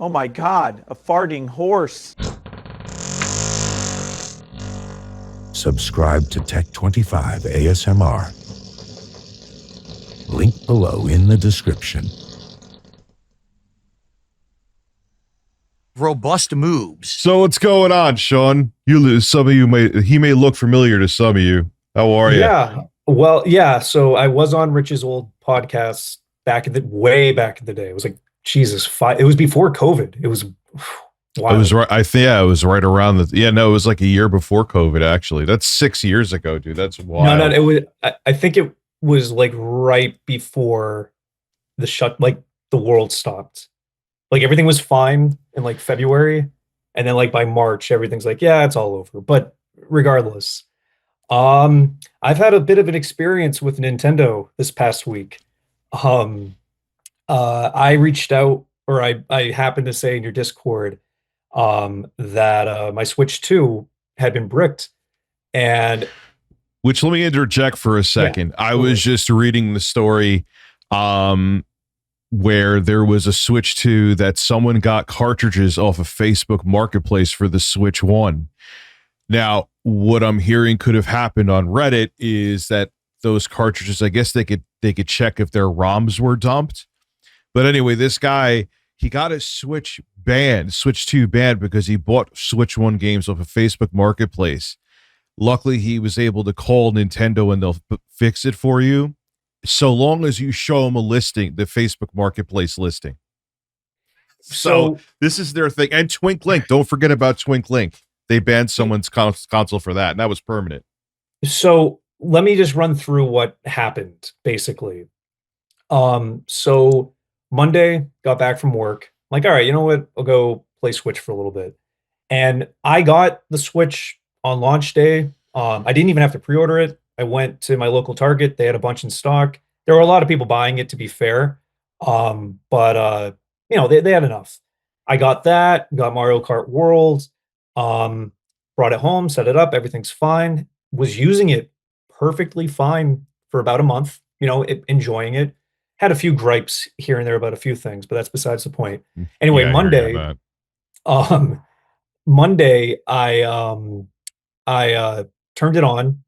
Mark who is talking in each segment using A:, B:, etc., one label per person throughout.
A: Oh my God, a farting horse.
B: Subscribe to Tech 25 ASMR. Link below in the description.
C: Robust moves.
D: So what's going on, Sean? He may look familiar to some of you. How are you?
E: Yeah. Well, yeah. So I was on Rich's old podcast way back in the day. It was like, Jesus, it was before COVID. It was
D: It was right. It was right around it was like a year before COVID, actually. That's 6 years ago, dude. That's wild.
E: No, it was, I think it was like right before the world stopped. Like everything was fine in like February. And then like by March, everything's like, yeah, it's all over. But regardless, I've had a bit of an experience with Nintendo this past week. I reached out, or I happened to say in your Discord, that my Switch 2 had been bricked. And
D: Which, let me interject for a second.
E: Yeah,
D: I was just reading the story where there was a Switch 2 that someone got cartridges off of Facebook Marketplace for the Switch 1. Now, what I'm hearing could have happened on Reddit is that those cartridges, I guess they could check if their ROMs were dumped. But anyway, this guy, he got his Switch 2 banned because he bought Switch 1 games off of Facebook Marketplace. Luckily, he was able to call Nintendo and they'll fix it for you, so long as you show them a listing, the Facebook Marketplace listing. So this is their thing. And Twink Link, don't forget about Twink Link. They banned someone's console for that, and that was permanent.
E: so let me just run through what happened, basically. So Monday, got back from work. I'm like, all right, you know what? I'll go play Switch for a little bit. And I got the Switch on launch day. I didn't even have to pre-order it. I went to my local Target. They had a bunch in stock. There were a lot of people buying it, to be fair. But they had enough. I got that, got Mario Kart World, brought it home, set it up, everything's fine. Was using it perfectly fine for about a month, enjoying it. Had a few gripes here and there about a few things, but that's besides the point. Anyway,
D: Yeah, I hear you on that.
E: Monday, I turned it on,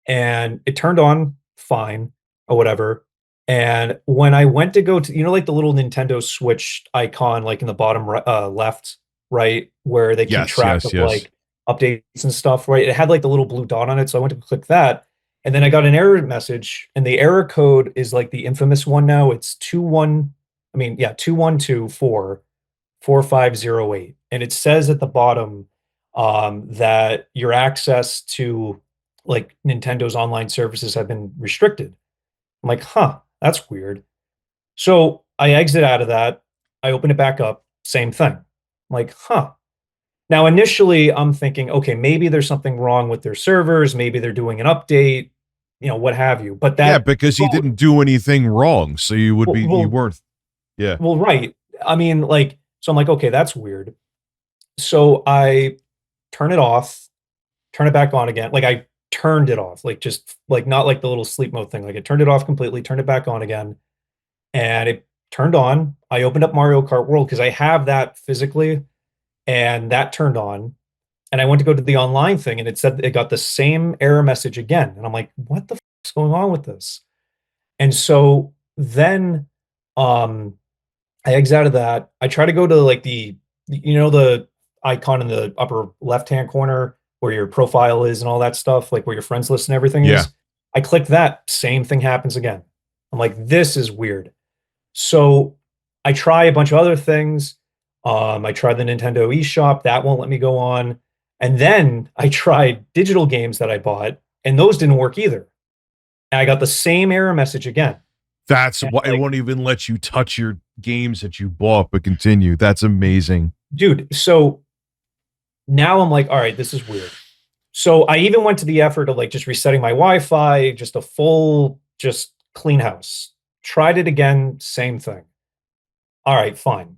E: and it turned on fine or whatever. And when I went to go to, like the little Nintendo Switch icon, like in the bottom left, right, where they keep track of like updates and stuff, right? It had like the little blue dot on it. So I went to click that. And then I got an error message, and the error code is like the infamous one now. It's 21244508. And it says at the bottom that your access to like Nintendo's online services have been restricted. I'm like, that's weird. So I exit out of that. I open it back up, same thing. I'm like, Now, initially, I'm thinking, okay, maybe there's something wrong with their servers. Maybe they're doing an update, what have you. But
D: because he didn't do anything wrong, so you would you weren't. Yeah.
E: Well, right. I mean, so I'm like, okay, that's weird. So I turn it off, turn it back on again. Like I turned it off, just not like the little sleep mode thing. Like I turned it off completely, turned it back on again, and it turned on. I opened up Mario Kart World because I have that physically. And that turned on, and I went to go to the online thing, and it said it got the same error message again. And I'm like, what the is going on with this? And so then I exit out of that. I try to go to like the icon in the upper left-hand corner where your profile is and all that stuff, like where your friends list and everything is. I click that, same thing happens again. I'm like, this is weird. So I try a bunch of other things. I tried the Nintendo eShop, that won't let me go on. And then I tried digital games that I bought, and those didn't work either. And I got the same error message again.
D: That's why it won't even let you touch your games that you bought, but continue. That's amazing.
E: Dude, so now I'm like, all right, this is weird. So I even went to the effort of like just resetting my Wi-Fi, just a full, just clean house. Tried it again, same thing. All right, fine.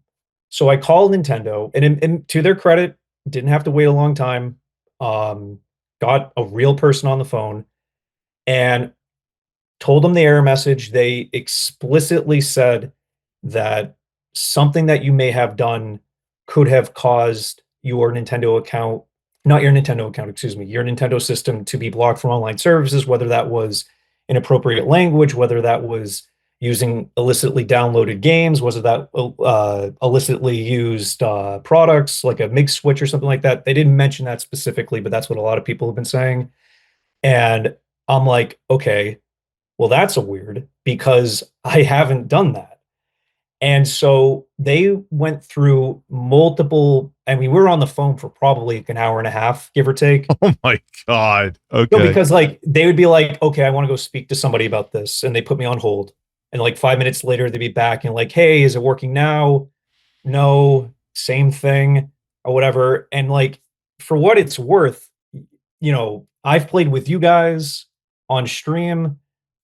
E: So I called Nintendo, and to their credit, didn't have to wait a long time. Got a real person on the phone and told them the error message. They explicitly said that something that you may have done could have caused your Nintendo account, not your Nintendo account, excuse me, your Nintendo system to be blocked from online services, whether that was inappropriate language, whether that was using illicitly downloaded games, was it that illicitly used products like a MIG switch or something like that. They didn't mention that specifically, but that's what a lot of people have been saying. And I'm like, okay, well, that's a weird because I haven't done that. And so they went through multiple, I mean, we were on the phone for probably like an hour and a half, give or take.
D: Oh my God.
E: No,
D: Okay.
E: because like they would be like, okay, I want to go speak to somebody about this. And they put me on hold. And like 5 minutes later, they'd be back and like, hey, is it working now? No, same thing or whatever. And like, for what it's worth, I've played with you guys on stream.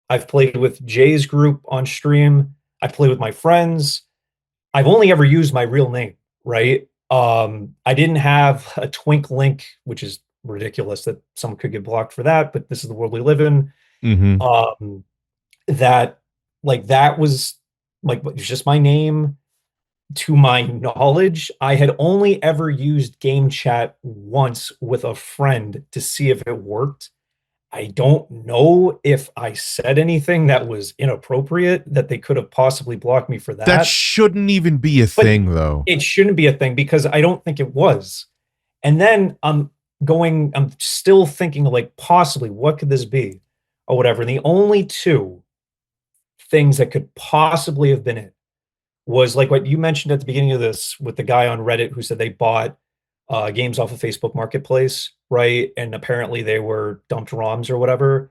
E: I've played with Jay's group on stream. I've played with my friends. I've only ever used my real name, right? I didn't have a twink link, which is ridiculous that someone could get blocked for that, but this is the world we live in.
D: Mm-hmm.
E: That that was like it was just my name. To my knowledge, I had only ever used game chat once with a friend to see if it worked. I don't know if I said anything that was inappropriate that they could have possibly blocked me for
D: That
E: that.
D: shouldn't even be a
E: But
D: thing, though.
E: it shouldn't be a thing because I don't think it was. And then I'm still thinking like possibly what could this be or whatever. And the only two things that could possibly have been it was like what you mentioned at the beginning of this with the guy on Reddit who said they bought games off of Facebook Marketplace, right? And apparently they were dumped ROMs or whatever.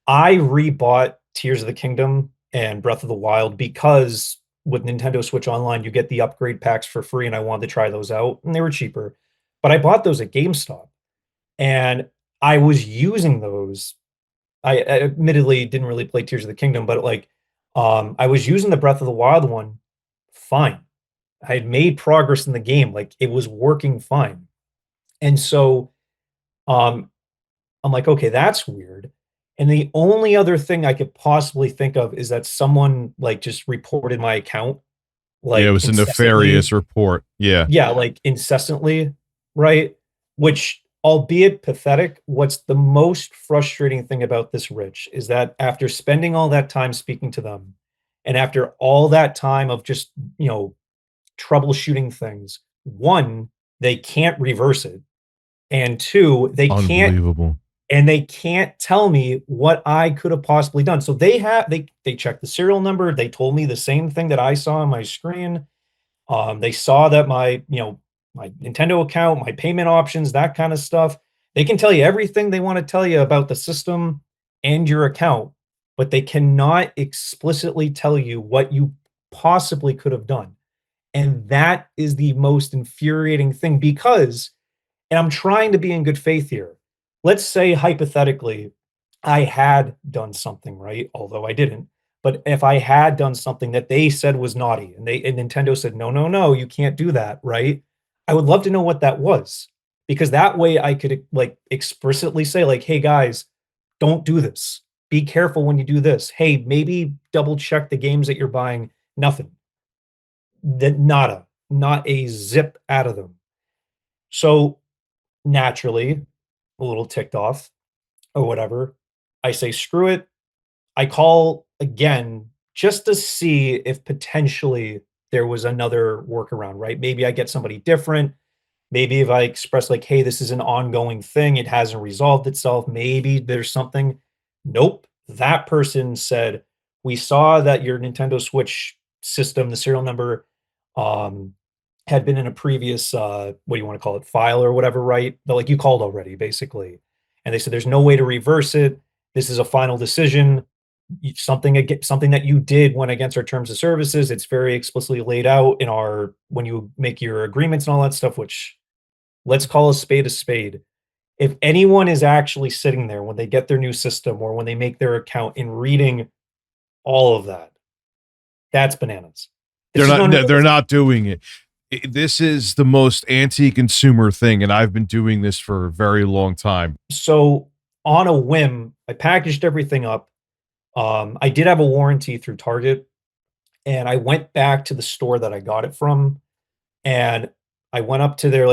E: I rebought Tears of the Kingdom and Breath of the Wild because with Nintendo Switch Online, you get the upgrade packs for free, and I wanted to try those out, and they were cheaper. But I bought those at GameStop, and I was using those. I admittedly didn't really play Tears of the Kingdom, but I was using the Breath of the Wild one fine. I had made progress in the game, like it was working fine. And so um I'm like, okay, that's weird. And the only other thing I could possibly think of is that someone like just reported my account
D: Yeah, it
E: like
D: was a
E: incessantly.
D: nefarious report. Yeah.
E: Yeah, like incessantly, right? Which, albeit pathetic, what's the most frustrating thing about this, Rich, is that after spending all that time speaking to them, and after all that time of just, troubleshooting things, one, they can't reverse it. And two,
D: Unbelievable.
E: they can't tell me what I could have possibly done. So they checked the serial number. They told me the same thing that I saw on my screen. They saw that my Nintendo account, my payment options, that kind of stuff. They can tell you everything they want to tell you about the system and your account, but they cannot explicitly tell you what you possibly could have done. And that is the most infuriating thing because, and I'm trying to be in good faith here. Let's say hypothetically, I had done something, right? Although I didn't. But if I had done something that they said was naughty and Nintendo said, no, no, no, you can't do that, right? I would love to know what that was. Because that way I could like explicitly say, like, hey guys, don't do this. Be careful when you do this. Hey, maybe double check the games that you're buying. Nothing. That nada, not a zip out of them. So naturally, a little ticked off or whatever. I say, screw it. I call again just to see if potentially there was another workaround, right? Maybe I get somebody different. Maybe if I express like, hey, this is an ongoing thing, it hasn't resolved itself. Maybe there's something. Nope. That person said, we saw that your Nintendo Switch system, the serial number, um, had been in a previous what do you want to call it, file or whatever, right? But like you called already, basically. And they said there's no way to reverse it. This is a final decision. Something that you did went against our terms of services. It's very explicitly laid out in our when you make your agreements and all that stuff, which let's call a spade a spade. If anyone is actually sitting there when they get their new system or when they make their account and reading all of that, that's bananas. This is
D: They're not doing it. This is the most anti-consumer thing, and I've been doing this for a very long time.
E: So on a whim, I packaged everything up. I did have a warranty through Target, and I went back to the store that I got it from, and I went up to their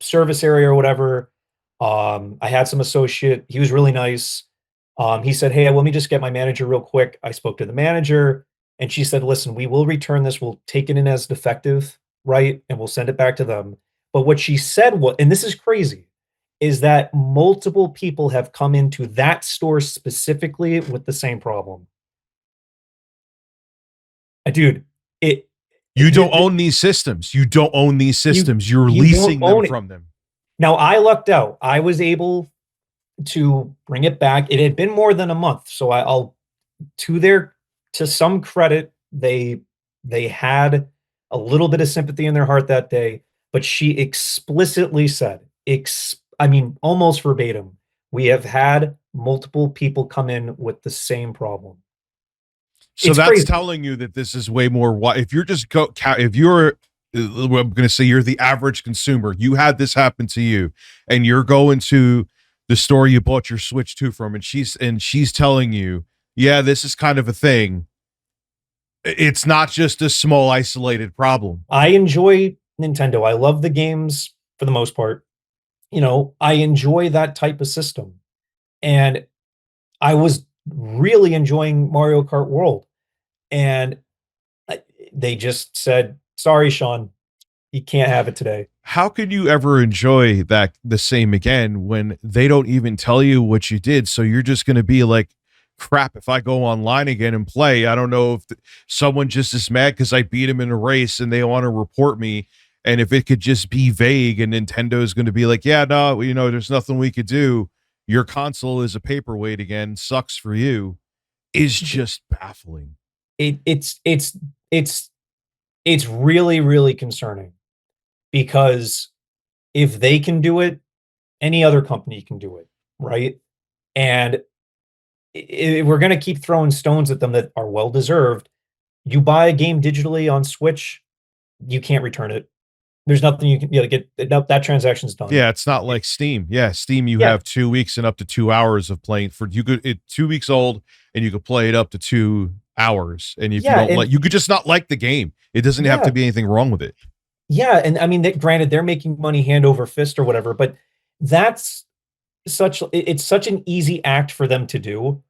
E: service area or whatever. I had some associate. He was really nice. He said, "Hey, let me just get my manager real quick." I spoke to the manager, and she said, "Listen, we will return this. We'll take it in as defective, right? And we'll send it back to them." But what she said was, and this is crazy, is that multiple people have come into that store specifically with the same problem. Dude, it
D: You don't
E: the
D: own these systems. You don't own these
E: you
D: systems. You're
E: you don't
D: leasing them
E: own it.
D: from them.
E: Now, I lucked out. I was able to bring it back. It had been more than a month, so I'll to some credit, they had a little bit of sympathy in their heart that day, but she explicitly said, I mean, almost verbatim, "We have had multiple people come in with the same problem."
D: So
E: It's
D: that's
E: crazy.
D: telling you that this is way more. If you're just if you're, I'm going to say you're the average consumer, you had this happen to you, and you're going to the store you bought your Switch 2 from, and she's telling you, yeah, this is kind of a thing. It's not just a small isolated problem.
E: I enjoy Nintendo. I love the games for the most part. I enjoy that type of system. And I was really enjoying Mario Kart World. And I they just said, "Sorry, Sean, you can't have it today."
D: How could you ever enjoy that the same again when they don't even tell you what you did? So you're just going to be like, crap, if I go online again and play, I don't know if someone just is mad because I beat him in a race and they want to report me. And if it could just be vague and Nintendo is going to be like, yeah, no, there's nothing we could do. Your console is a paperweight again. Sucks for you. Is just baffling.
E: It it's it's really, really concerning because if they can do it, any other company can do it, right? And we're going to keep throwing stones at them that are well deserved. You buy a game digitally on Switch, you can't return it. There's nothing you can get. That transaction's done.
D: Yeah, it's not like Steam. Yeah, Steam, you
E: Yeah,
D: have 2 weeks and up to 2 hours of playing for you could 2 weeks old and you could play it up to 2 hours. And if you
E: yeah,
D: don't
E: and
D: like, you could just not like the game. It doesn't have to
E: yeah,
D: be anything wrong with it.
E: yeah, and I mean, granted, they're making money hand over fist or whatever, but that's it's such an easy act for them to do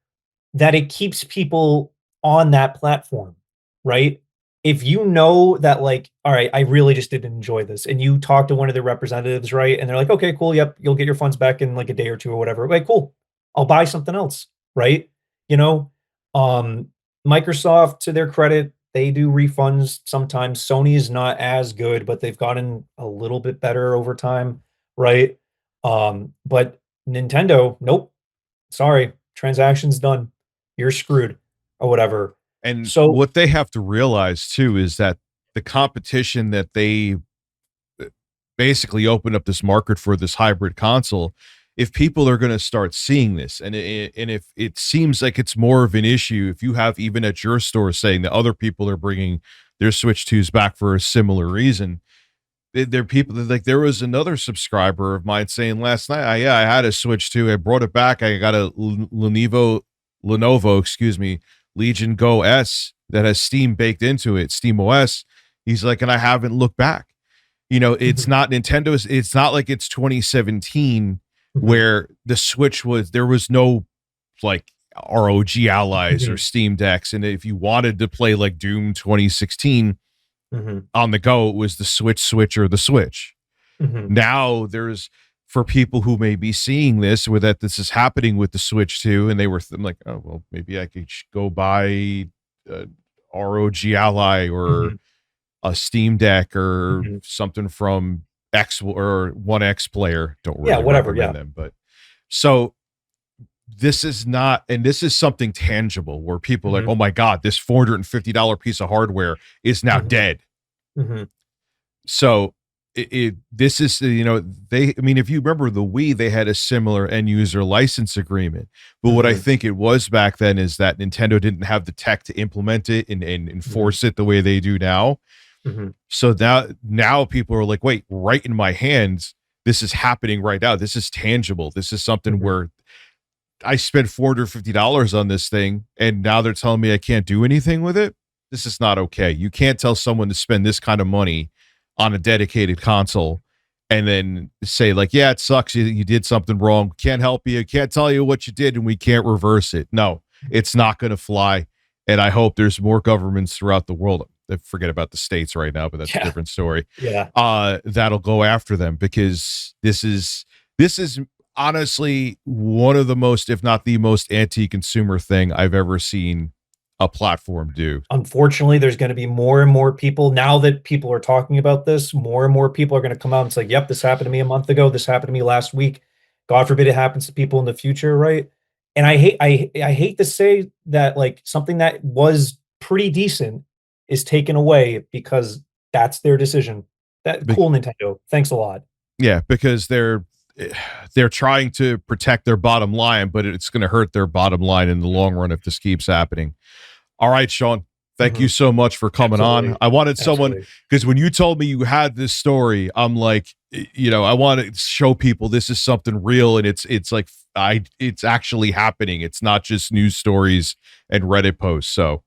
E: that it keeps people on that platform, right? If you know that, like, all right, I really just didn't enjoy this, and you talk to one of the representatives, right? And they're like, okay, cool, yep, you'll get your funds back in like a day or two or whatever. Like, cool, I'll buy something else, right? You know, um, Microsoft, to their credit, they do refunds sometimes. Sony is not as good, but they've gotten a little bit better over time, right? But Nintendo, nope, sorry, transaction's done. You're screwed or whatever.
D: And
E: So
D: what they have to realize too is that the competition that they basically opened up this market for this hybrid console, if people are going to start seeing this and if it seems like it's more of an issue, if you have even at your store saying that other people are bringing their Switch 2s back for a similar reason, there are people that, like, there was another subscriber of mine saying last night, I had a Switch 2, I brought it back, I got a Lenovo, excuse me, Legion Go S that has Steam baked into it, Steam OS. He's like, and I haven't looked back. It's
E: mhm,
D: not Nintendo's. It's not like it's 2017
E: mhm,
D: where the Switch there was no like ROG allies or
E: mhm,
D: Steam decks. And if you wanted to play like Doom 2016
E: mhm,
D: on the go, it was the Switch or the Switch.
E: mhm,
D: Now there's, for people who may be seeing this, where that this is happening with the Switch too, and they were like, oh, well, maybe I could go buy a ROG ally or
E: mhm,
D: a Steam Deck or
E: mhm.
D: something from X or One X Player. Don't
E: Yeah,
D: really
E: whatever, yeah.
D: recommend them, but so this is not, and this is something tangible where people are like,
E: Mhm,
D: oh my God, this $450 piece of hardware is now
E: mhm,
D: dead.
E: mhm,
D: So this is, I mean, if you remember the Wii, they had a similar end user license agreement. But what I
E: mhm,
D: think it was back then is that Nintendo didn't have the tech to implement it and
E: mhm,
D: enforce it the way they do now.
E: mhm,
D: So now people are like, wait, right in my hands, this is happening right now. This is tangible. This is something
E: mhm.
D: where I spent $450 on this thing, and now they're telling me I can't do anything with it. This is not okay. You can't tell someone to spend this kind of money on a dedicated console and then say like, yeah, it sucks you did something wrong, can't help you, can't tell you what you did, and we can't reverse it. No, it's not going to fly. And I hope there's more governments throughout the world, forget about the states right now, but that's a different story, that'll go after them, because this is honestly one of the most, if not the most anti-consumer thing I've ever seen a platform do.
E: Unfortunately, there's going to be more and more people, now that people are talking about this, more and more people are going to come out and say, yep, this happened to me a month ago, this happened to me last week, God forbid it happens to people in the future, right? And I hate to say that, like, something that was pretty decent is taken away because that's their decision. Cool, Nintendo, thanks a lot.
D: Yeah, because they're trying to protect their bottom line, but it's going to hurt their bottom line in the long run if this keeps happening. All right, Sean, thank you so much for coming on. I wanted someone, because when you told me you had this story, I'm like, I want to show people this is something real, and it's like it's actually happening. It's not just news stories and Reddit posts. So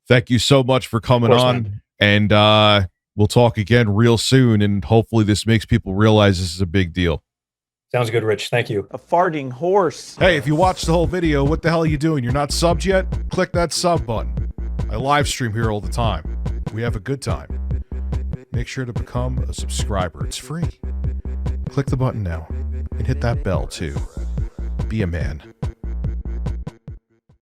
D: thank you so much for coming on, man. And we'll talk again real soon, and hopefully this makes people realize this is a big deal.
E: Sounds good, Rich. Thank you.
A: A farting horse.
D: Hey, if you watched the whole video, what the hell are you doing? You're not subbed yet? Click that sub button. I live stream here all the time. We have a good time. Make sure to become a subscriber. It's free. Click the button now and hit that bell too. Be a man.